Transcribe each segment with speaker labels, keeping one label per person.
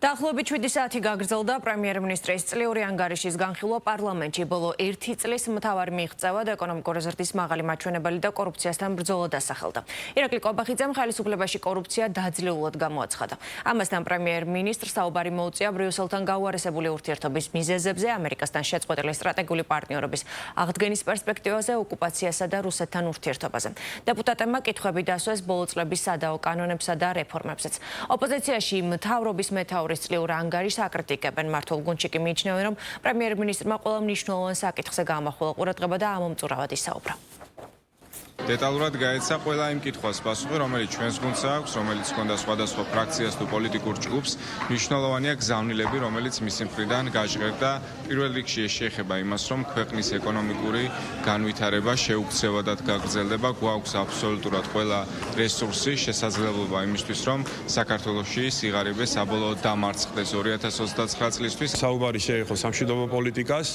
Speaker 1: დაახლოებით 7 საათი გაგრძელდა პრემიერ-მინისტრის წლიური ანგარიშის განხილვა პარლამენტში. ბოლო 1 წლის მთავარი მიღწევად ეკონომიკური ზრდის მაღალი მაჩვენებელი და კორუფციასთან ბრძოლა დასახელდა. ირაკლი კვაბახიძემ ხელისუფლებაში კორუფცია დაძლეულად გამოაცხადა. ამასთან პრემიერ-მინისტრს საუბარი მოუწია ბრიუსელთან გაუარესებული ურთიერთობის მიზეზებზე, ამერიკასთან შეწყვეტილი სტრატეგიული პარტნიორობის აღდგენის პერსპექტივაზე, ოკუპაციასა და რუსეთთან ურთიერთობაზე. დეპუტატებმა კითხვები დასვეს ბოლო წლების სადაო კანონებსა და რეფორმებზეც. ოპოზიციაში მთავრობის მეთაურის წლიურ ანგარიშს აკრიტიკებენ. მართულ გუნდში კი მიიჩნევენ, რომ პრემიერ-მინისტრმა ყველა მნიშვნელოვან საკითხზე გაამახვილა ყურადღება და ამომწურავად ისაუბრა.
Speaker 2: დეტალურად გაეცა ყველა იმ კითხვას პასუხი, რომელიც ჩვენს გუნდს აქვს, რომელიც ჰქონდა სხვადასხვა ფრაქციას თუ პოლიტიკურ ჯგუფს. მნიშვნელოვანია გზავნილები, რომელიც მისი მხრიდან გაჟღერდა. პირველ რიგში ეს შეეხება იმას, რომ ქვეყნის ეკონომიკური განვითარება შეუქცევადად გაგრძელდება. გვაქვს აბსოლუტურად ყველა რესურსი, შესაძლებლობა იმისთვის, რომ საქართველოში სიღარიბე საბოლოოდ დამარცხდეს 2029 წლისთვის.
Speaker 3: საუბარი შეეხო სამშვიდობო პოლიტიკას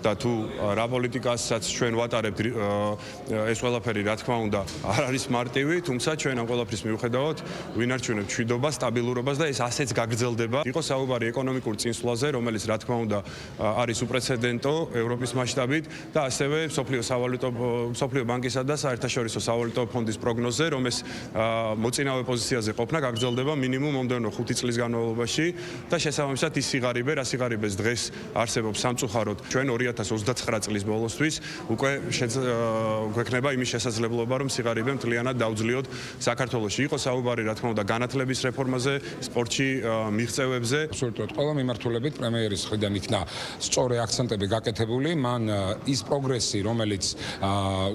Speaker 3: და თუ რა პოლიტიკასაც ჩვენ ვატარებთ, ეს ყველაფერი რა თქმა უნდა არ არის მარტივი, თუმცა ჩვენ ამ ყველაფრის მიუხედავად ვინარჩუნებთ მშვიდობა, სტაბილურობას და ეს ასეც გაგრძელდება. იყო საუბარი ეკონომიკურ წინსვლაზე, რომელიც რა თქმა უნდა არის უპრეცედენტო ევროპის მასშტაბით და ასევე მსოფლიო ბანკისა და საერთაშორისო სავალუტო ფონდის პროგნოზზე, რომ ეს მოწინავე პოზიციაზე ყოფნა გაგრძელდება მინიმუმ მომდევნო 5 წლის განმავლობაში და შესაბამისად ის სიღარიბე, რა სიღარიბეს დღეს არსებობს სამწუხაროდ ჩვენ 2029 წლის ბოლოსთვის უკვე გვექნება იმის შესაძლებლობა, რომ სიღარიბე მთლიანად დაუძლიოთ საქართველოში. იყო საუბარი, რა თქმა უნდა, განათლების რეფორმაზე, სპორტში, მიღწევებზე.
Speaker 4: აბსოლუტურად ყველა მიმართულებით პრემიერის მხრიდან იქნა სწორი აქცენტები გაკეთებული. მან ის პროგრესი, რომელიც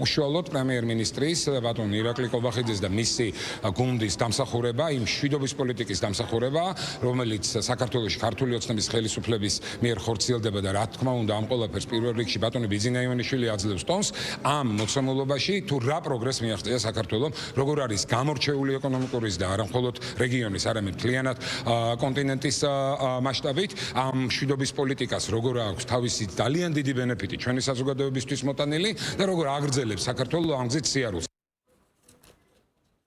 Speaker 4: უშუალოდ პრემიერ-მინისტრის ბატონ ირაკლი კვაბახიძის და მისი გუნდის დამსახურება, იმ მშვიდობის პოლიტიკის დამსახურება, რომელიც საქართველოში ქართული ოცნების ხელისუფლების მიერ ხორციელდება და რა თქმა უნდა, ამ ყველაფერს პირველ რიგში ბატონი ბიძინა ივანიშვილი აძლევს ტონს. ამ მოცემულობაში თუ რა პროგრესს მიაღწია საქართველომ, როგორ არის გამორჩეული ეკონომიკური და არა მხოლოდ რეგიონის, არამედ მთლიანად კონტინენტის მასშტაბით, ამ მშვიდობის პოლიტიკას როგორ აქვს თავისი ძალიან დიდი ბენეფიტი ჩვენი საზოგადოებისთვის მოტანილი და როგორ აგრძელებს საქართველოს ამ გზით სიარულს.